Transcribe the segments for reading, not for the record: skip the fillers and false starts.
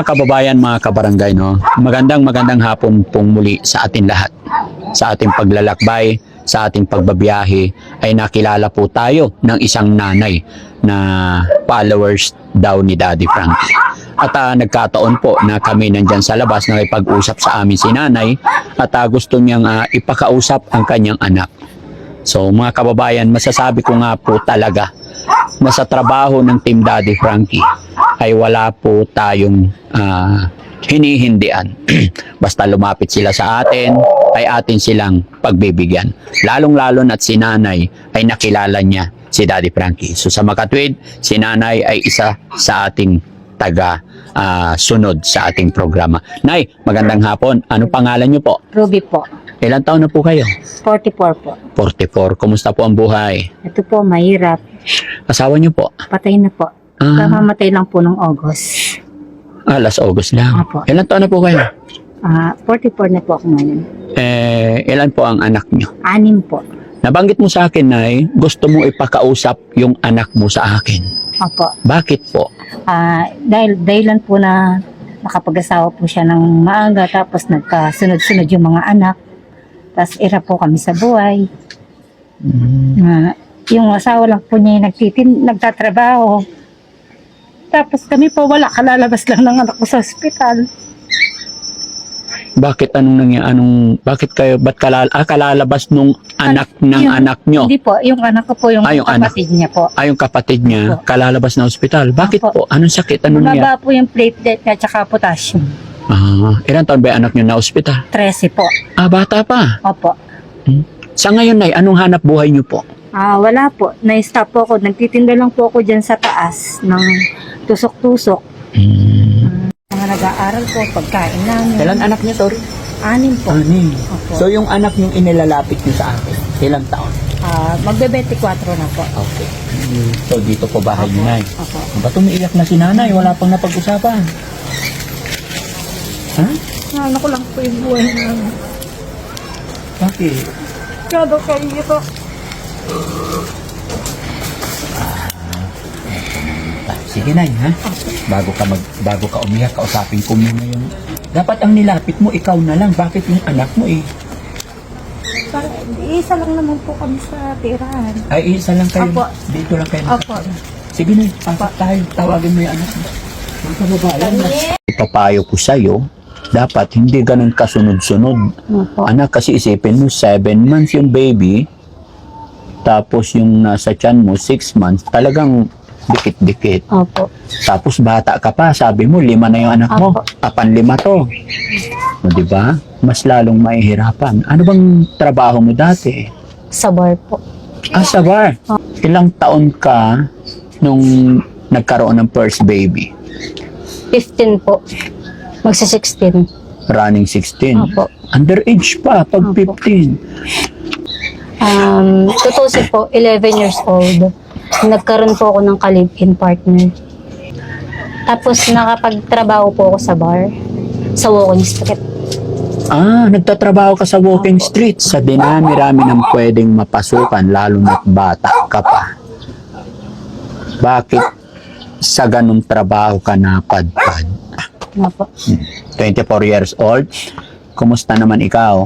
kababayan, mga kabarangay, no? Magandang hapon pong muli sa atin lahat. Sa ating paglalakbay, sa ating pagbabiyahe, ay nakilala po tayo ng isang nanay na followers daw ni Daddy Frankie. At nagkataon po na kami nandyan sa labas na ipag-usap sa amin si nanay at gusto niyang ipakausap ang kanyang anak. So mga kababayan, masasabi ko nga po talaga na sa trabaho ng Team Daddy Frankie ay wala po tayong hinihindian. Basta lumapit sila sa atin, ay atin silang pagbibigyan. Lalong-lalo na't si nanay ay nakilala niya si Daddy Frankie. So sa makatwid, si nanay ay isa sa ating sunod sa ating programa. Nay, magandang hapon. Ano pangalan niyo po? Ruby po. Ilang taon na po kayo? 44 po. 44. Kumusta po ang buhay? Ito po, mahirap. Asawa niyo po? Patay na po. Kamamatay lang po ng August. Last August lang. Apo. Ilang taon na po kayo? 44 na po ako ngayon. Ilan po ang anak niyo? 6 po. Nabanggit mo sa akin, Nay, gusto mo ipakausap yung anak mo sa akin. Opo. Bakit po? Dahilan po na nakapag-asawa po siya ng maaga, tapos nagkasunod-sunod yung mga anak. Tapos ira po kami sa buhay. Yung asawa lang po niya nagtatrabaho. Tapos kami po wala, kalalabas lang ng anak ko sa ospital. Bakit ba't kalalabas nung anak ng anak nyo? Hindi po, yung anak ko po, yung yung kapatid niya po. Yung kapatid niya, Opo. kalalabas na ospital. Bakit Opo. po? Anong sakit? Anong niya? Mababa po yung platelet niya tsaka potassium. Ilan taon ba yung anak nyo na ospital? 13 po. Bata pa. Opo. Sa ngayon, Nay, anong hanap buhay nyo po? Wala po. Na-stop po ako. Nagtitinda lang po ako dyan sa taas ng tusok-tusok. Mga nag-aaral po, pagkain namin. Ilan anak niyo, sorry? 6 po. 6. Opo. So, yung anak yung inilalapit niyo sa akin, ilang taon? Magbe-24 na po. Okay. So, dito po bahay niyo, Nay. Opo. Ba't umiiyak na si nanay? Wala pang napag-usapan. Ha? Ano ko lang po yung buhay namin. Bakit? Kado kayo ito. Sige, Nay, ha? Bago ka umiyak, kausapin ko muna yung... Dapat ang nilapit mo, ikaw na lang. Bakit yung anak mo Isa lang naman po kami sa tirahan. Ay, isa lang kayo. Opo. Dito lang kayo. Opo. Sige, Nay, pasok tayo. Tawagin mo yung anak mo. Ang kababayan na. Ipapayo ko sa'yo, dapat hindi ganun kasunod-sunod. Opo. Anak, kasi isipin mo, 7 months yung baby, tapos yung nasa tiyan mo, 6 months, talagang dikit-dikit. Opo. Tapos bata ka pa, sabi mo, 5 na yung anak mo. Opo. 5 to. O, diba? Mas lalong mahihirapan. Ano bang trabaho mo dati? Sa bar po. Sa bar. Ilang taon ka nung nagkaroon ng first baby? 15 po. Magsa-16. Running 16. Opo. Underage pa, pag Opo. 15. Tutusin po, 11 years old. Nagkaroon po ako ng ka-live-in partner. Tapos nakapagtrabaho po ako sa bar, sa walking street. Nagtatrabaho ka sa walking Opo. street. Sa dinami-rami ng pwedeng mapasukan, lalo na't bata ka pa. Bakit sa ganung trabaho ka napadpad? Opo. 24 years old. Kumusta naman ikaw?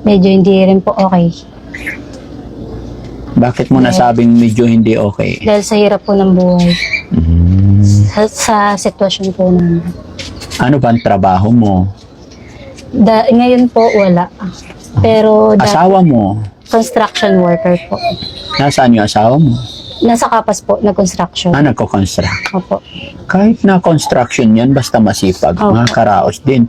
Medyo hindi rin po okay. Bakit mo nasabing medyo hindi okay? Dahil sa hirap po ng buhay. Sa sitwasyon po namin. Ano ba ang trabaho mo? Ngayon po wala. Pero Asawa mo? construction worker po. Nasaan yung asawa mo? Nasa Kapas po, nag-construction. Nagko-construct. Opo. Kahit na construction yan, basta masipag, Opo. mga karaos din.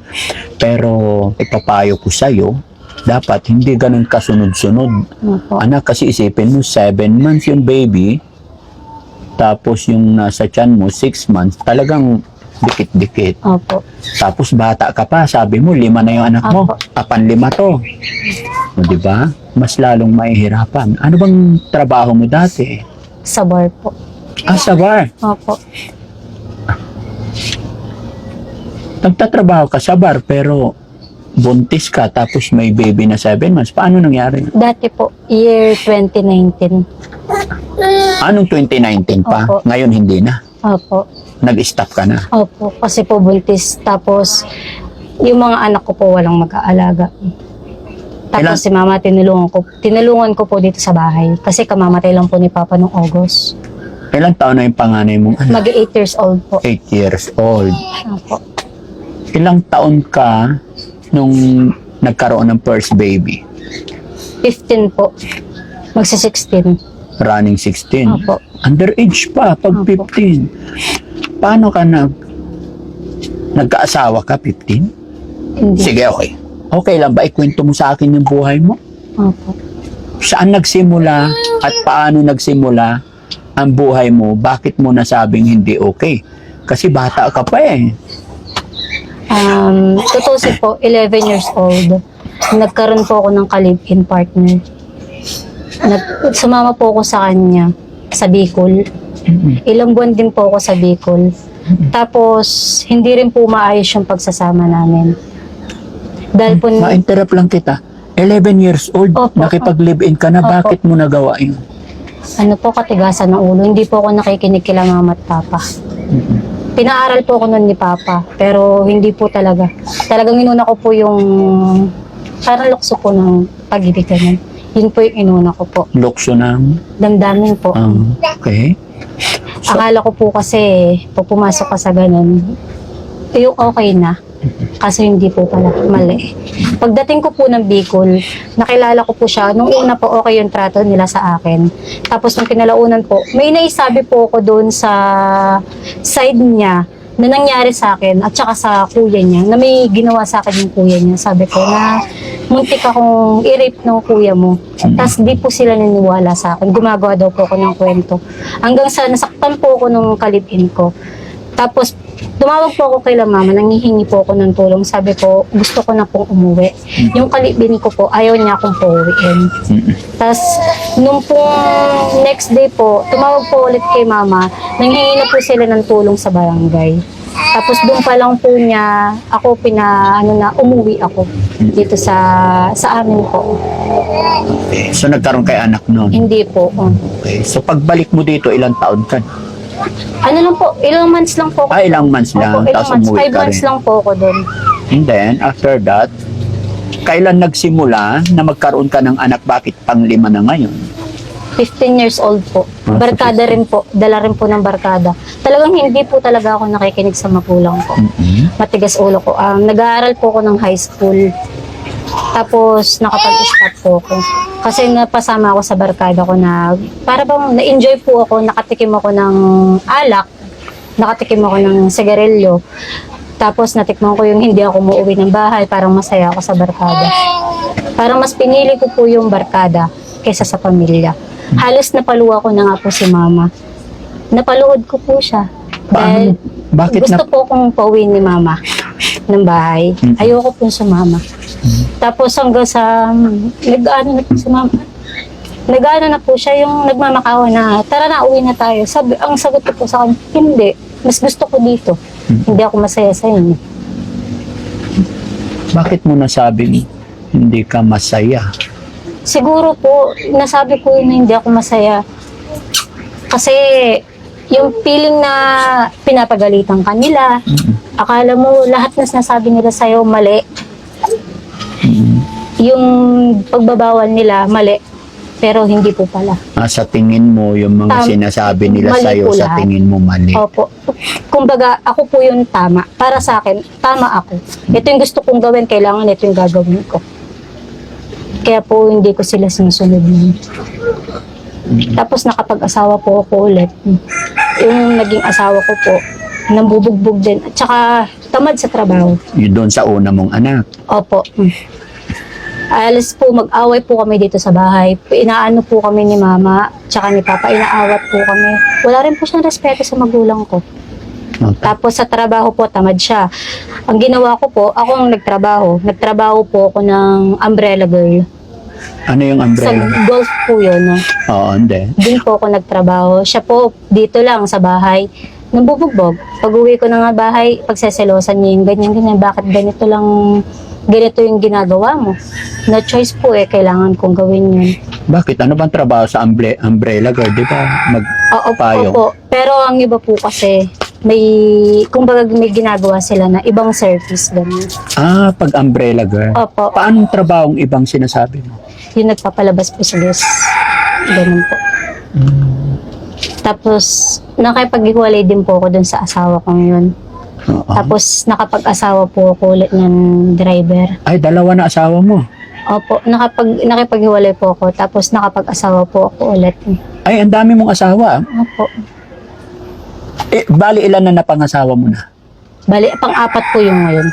Pero ipapayo ko sa'yo, dapat hindi ganun kasunod-sunod. Opo. Anak, kasi isipin mo, 7 months yung baby, tapos yung nasa tiyan mo, 6 months, talagang dikit-dikit. Opo. Tapos bata ka pa, sabi mo, 5 na yung anak mo. Opo. 5 to. O, diba? Mas lalong mahihirapan. Ano bang trabaho mo dati? Sa bar po. Sa bar. Opo. Nagtatrabaho ka sa bar, pero buntis ka, tapos may baby na 7 months. Paano nangyari? Dati po, year 2019. Anong 2019 pa? Opo. Ngayon hindi na. Opo. nag-stop ka na. Opo, kasi po buntis. Tapos, yung mga anak ko po walang mag-aalaga. Ilan- Tapos si mama tinulungan ko po dito sa bahay. Kasi kamamatay lang po ni Papa nung August. Ilang taon na yung panganay mong anak? Mag 8 years old po. 8 years old. Opo. Ilang taon ka nung nagkaroon ng first baby? 15 po. Magsa 16. Running 16. Opo. Underage pa, pag Opo. 15. Paano ka nagkaasawa ka, 15? Hindi. Sige, okay. Okay lang ba? Ikwento mo sa akin yung buhay mo? Opo. Saan nagsimula at paano nagsimula ang buhay mo? Bakit mo nasabing hindi okay? Kasi bata ka pa eh. Tutusin po, 11 years old. Nagkaroon po ako ng ka-live-in partner. Sumama po ako sa kanya sa Bicol. Ilang buwan din po ako sa Bicol. Tapos, hindi rin po maayos yung pagsasama namin. Dahil po, Ma-interrupt lang kita. 11 years old, Opo. nakipag-live-in ka na, Opo. bakit mo nagawa yun? ano po, katigasan ng ulo. Hindi po ako nakikinig kila mama at papa. Pinaaral po ako nun ni papa, pero hindi po talaga. Talagang inuna ko po yung, parang lukso po ng pag-ibig ganun. Yun po yung inuna ko po. Lukso ng... Damdamin po. Okay. Akala ko po kasi, pag pumasok ka sa ganun, yung okay na. Kaso hindi po pala, mali. Pagdating ko po ng Bicol, nakilala ko po siya. Nung una po, okay yung trato nila sa akin. Tapos nung kinalaunan po, may naisabi po ako doon sa side niya na nangyari sa akin at saka sa kuya niya, na may ginawa sa akin yung kuya niya. Sabi ko na muntik akong i-rape ng kuya mo. Tapos di po sila naniwala sa akin. Gumagawa daw po ako ng kwento. Hanggang sa nasaktan po ako nung kalipin ko. Tapos tumawag po ako kay la mama, nanghihingi po ako ng tulong. Sabi ko, gusto ko na pong umuwi. Yung kalibin ko po, ayaw niya akong pauwiin. Tapos, nung pong next day po, tumawag po ulit kay mama, nanghihingi na po sila ng tulong sa barangay. Tapos doon pa lang po niya, ako umuwi ako dito sa amin po. Okay. So nagkaroon kay anak noon. Hindi po. Okay. So pagbalik mo dito, ilang taon ka? Ano lang po, ilang months lang po ako. Ilang months lang, Opo, ilang tapos months, umuwi 5 ka months rin. lang po ako doon. And then, after that, kailan nagsimula na magkaroon ka ng anak? Bakit pang-5 na ngayon? 15 years old po. Ah, Barkada so 15. rin po. Dala rin po ng barkada. Talagang hindi po talaga ako nakikinig sa magulang ko. Matigas ulo ko. Nag-aaral po ako ng high school. Tapos nakapag-stop po ako. Kasi napasama ako sa barkada ko na para bang na-enjoy po ako. Nakatikim ako ng alak. Nakatikim ako ng sigarilyo. Tapos natikman ko yung hindi ako muuwi ng bahay. Parang masaya ako sa barkada. Parang mas pinili ko po yung barkada kaysa sa pamilya. Halos napaluwa ko na nga po si mama. Napaluhod ko po siya. Dahil Bakit gusto po akong pauwi ni mama ng bahay. Ayoko po sa mama. Tapos hanggang sa nag-ano na po si mama. Nag-ano na po siya yung nagmamakawa na tara na, uwi na tayo. Ang sagot ko po sa kanya, hindi. Mas gusto ko dito. Hindi ako masaya sa inyo. Bakit mo nasabing hindi ka masaya? Siguro po, nasabi ko yun na hindi ako masaya. Kasi yung feeling na pinapagalitan ka nila, akala mo lahat na sinasabi nila sa'yo mali. Yung pagbabawal nila mali, pero hindi po pala. Sa tingin mo, yung mga sinasabi nila mali sa'yo, po sa lahat. tingin mo mali. Opo. Kumbaga, ako po yung tama. Para sa akin, tama ako. Ito yung gusto kong gawin, kailangan ito yung gagawin ko. Kaya po hindi ko sila sinusunod nun. Tapos nakapag-asawa po ako ulit. Yung naging asawa ko po, nambubugbog din. At saka tamad sa trabaho. Yun doon sa una mong anak. Opo. Alas po, mag-away po kami dito sa bahay. Inaano po kami ni mama, tsaka ni papa, inaawat po kami. Wala rin po siyang respeto sa magulang ko. Okay. Tapos sa trabaho po, tamad siya. Ang ginawa ko po, ako ang nagtrabaho. Nagtrabaho po ako ng umbrella girl. Ano yung Sa umbrella? golf po yun. No? Oo, hindi. Doon po ako nagtrabaho. Siya po, dito lang sa bahay. Nambubugbog. Pag uwi ko na nga bahay, pagseselosan niya yung ganyan-ganyan. Bakit ganito yung ginagawa mo? No choice po kailangan kong gawin yun. Bakit? Ano bang trabaho sa umbrella girl? Di ba? Oo, Payong. opo. Pero ang iba po kasi, kumbaga may ginagawa sila na ibang service ganun. Pag umbrella girl. Opo, Paanong trabahong ibang sinasabi mo? yung nagpapalabas po sa bus. Ganun po. Tapos, nakipag-iwalay din po ako dun sa asawa kong yun. Oo. Tapos, nakapag-asawa po ako ulit ng driver. Ay, dalawa na asawa mo. Opo, nakipag-iwalay po ako. Tapos, nakapag-asawa po ako ulit. Ay, ang dami mong asawa. Opo. Bali, ilan na napangasawa mo na? Bali, pang-apat po yung ngayon.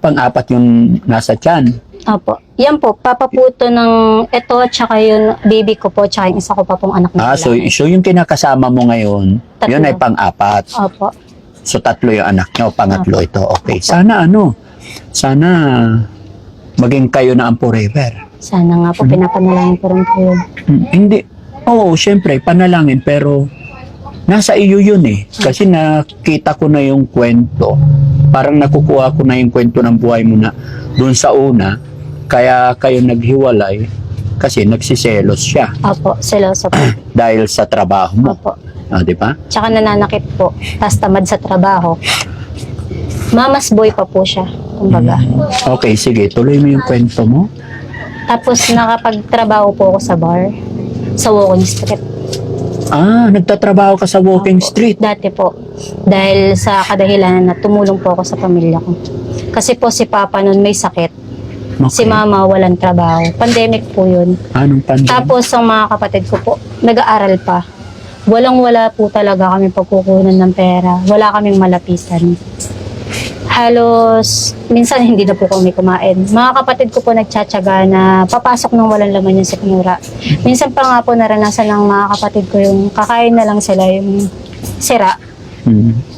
Pang-apat yung nasa tiyan. Opo. Yan po, papaputo ng ito, tsaka yung baby ko po, tsaka yung isa ko pa pong anak na So lalaki. yung kinakasama mo ngayon, Tatlo. yun ay pang-apat. Opo. So, 3 yung anak nyo, pangatlo ito. Okay. Sana maging kayo na ang forever. Sana nga po, pinapanalangin ko rin po yun. Hindi. Oo, syempre, panalangin, pero nasa iyo yun eh. Kasi nakita ko na yung kwento. Parang nakukuha ko na yung kwento ng buhay mo na doon sa una, kaya kayo naghiwalay kasi nagsiselos siya Opo, seloso po. dahil sa trabaho mo. Opo. Di ba? Tsaka nananakit po, tas tamad sa trabaho. Mama's boy pa po siya, kumbaga. Okay, sige. Tuloy mo yung kwento mo. Tapos nakapagtrabaho po ako sa bar, sa walking street. Nagtatrabaho ka sa walking Opo. street. Dati po, dahil sa kadahilanan na tumulong po ako sa pamilya ko. Kasi po si Papa noon may sakit, si Okay. Mama walang trabaho. Pandemic po yun. Anong pandemic? Tapos ang mga kapatid ko po, nag-aaral pa. Walang-wala po talaga kami pagkukunan ng pera. Wala kaming malapitan. Halos, minsan hindi na po kami kumain. Mga kapatid ko po nagtsatsaga na papasok nang walang laman yung sikmura. Minsan pa nga po naranasan ng mga kapatid ko yung kakain na lang sila yung sira.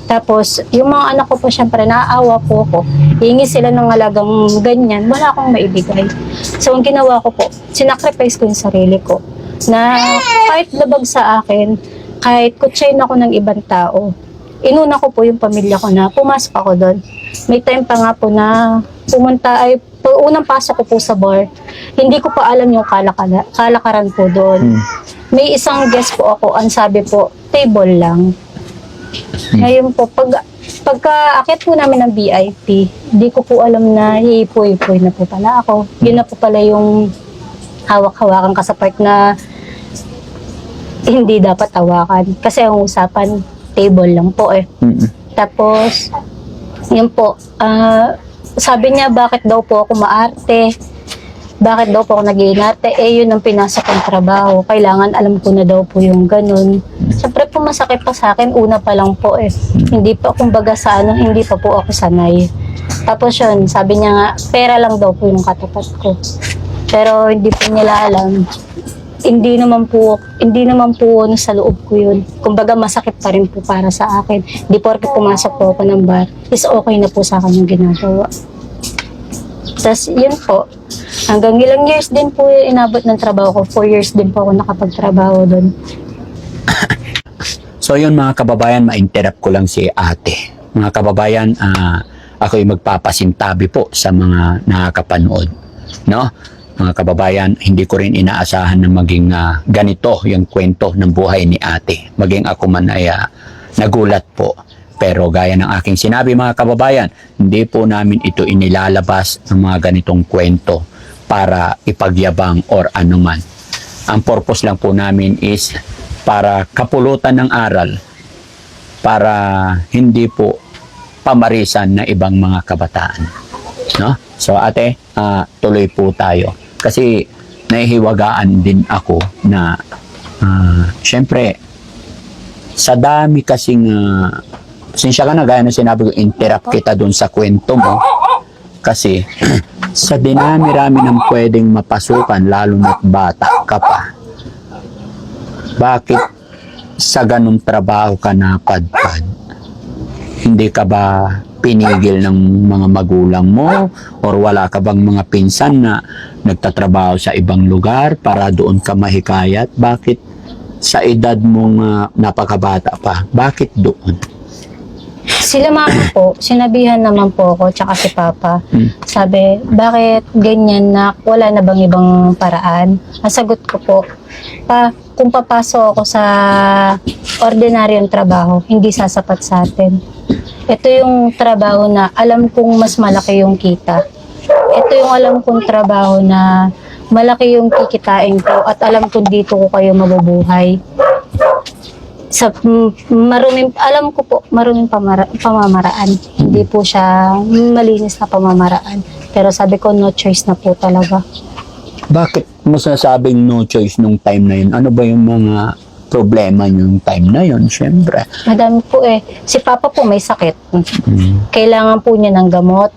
Tapos, yung mga anak ko po syempre naaawa po ako. Hingi sila ng halagang ganyan. Wala akong maibigay. So, ang ginawa ko po, sinacrifice ko yung sarili ko. Na kahit labag sa akin, kahit kutsayin ako ng ibang tao, inuna ko po yung pamilya ko na pumasok ako doon. May time pa nga po na unang pasok ko po sa bar, hindi ko pa alam yung kalakaran po doon. May isang guest po ako, ang sabi po, table lang. Ngayon po, pagka-akit po namin ng VIP, di ko po alam na hiipoy-ipoy na po pala ako. Yun na po pala yung hawak-hawakan ka sa part na hindi dapat hawakan. Kasi ang usapan, table lang po eh. Tapos, yun po, sabi niya bakit daw po ako maarte, bakit daw po ako nag-iinarte, yun ang pinasok kong trabaho. Kailangan alam ko na daw po yung ganun. Siyempre po masakit pa sa akin, una pa lang po eh. Hindi pa, kumbaga sa hindi pa po ako sanay. Tapos yun, sabi niya nga, pera lang daw po yung katapat ko. Pero hindi po nila alam. Hindi naman po sa loob ko yun. Kumbaga masakit pa rin po para sa akin. Di porke pumasok po ako ng bar, is okay na po sa akin yung ginagawa. Tapos yun po, hanggang ilang years din po yung inabot ng trabaho ko. 4 years din po ako nakapagtrabaho doon. So yun mga kababayan, ma-interrupt ko lang si ate. Mga kababayan, ako'y magpapasintabi po sa mga nakakapanood. No? Mga kababayan, hindi ko rin inaasahan na maging ganito yung kwento ng buhay ni ate. Maging ako man ay nagulat po. Pero gaya ng aking sinabi mga kababayan, hindi po namin ito inilalabas ng mga ganitong kwento para ipagyabang or anuman. Ang purpose lang po namin is para kapulutan ng aral, para hindi po pamarisan na ibang mga kabataan. No? So ate, tuloy po tayo. Kasi nahihiwagaan din ako na syempre sa dami kasing sinsya ka na gaya na sinabi ko, interrupt kita dun sa kwento mo kasi sa dinami-rami ng pwedeng mapasukan lalo na't bata ka pa, bakit sa ganung trabaho ka napadpad? Hindi ka ba pinigil ng mga magulang mo or wala ka bang mga pinsan na nagtatrabaho sa ibang lugar para doon ka mahikayat? Bakit sa edad mong napakabata pa, bakit doon? Sila mama po, sinabihan naman po ako, tsaka si Papa. Sabi, bakit ganyan na, wala na bang ibang paraan? Ang sagot ko po, kung papasok ako sa ordinaryong trabaho, hindi sasapat sa atin. Ito yung trabaho na alam kong mas malaki yung kita. Ito yung alam kong trabaho na malaki yung kikitain ko at alam kong dito ko kayo mabubuhay. Alam ko po, maruming pamamaraan. Hindi po siya malinis na pamamaraan. Pero sabi ko, no choice na po talaga. Bakit mo sasabing no choice nung time na yun? Ano ba yung mga problema yung time na yun? Siyempre. Madami po eh. Si Papa po may sakit. Mm. Kailangan po niya ng gamot.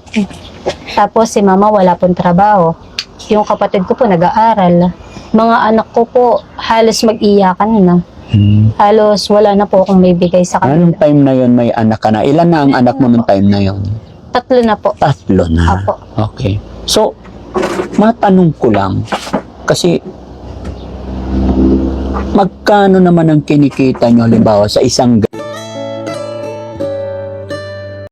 Tapos si Mama wala pong trabaho. Yung kapatid ko po nag-aaral. Mga anak ko po halos mag-iyakan na. Mm. Halos wala na po akong may bigay sa Anong kanila. time na yun may anak ka na? Ilan na ang anak mo nung time na yun? 3 na po. 3 na. Apo. Okay. So, matanong ko lang, kasi magkano naman ang kinikita nyo halimbawa sa isang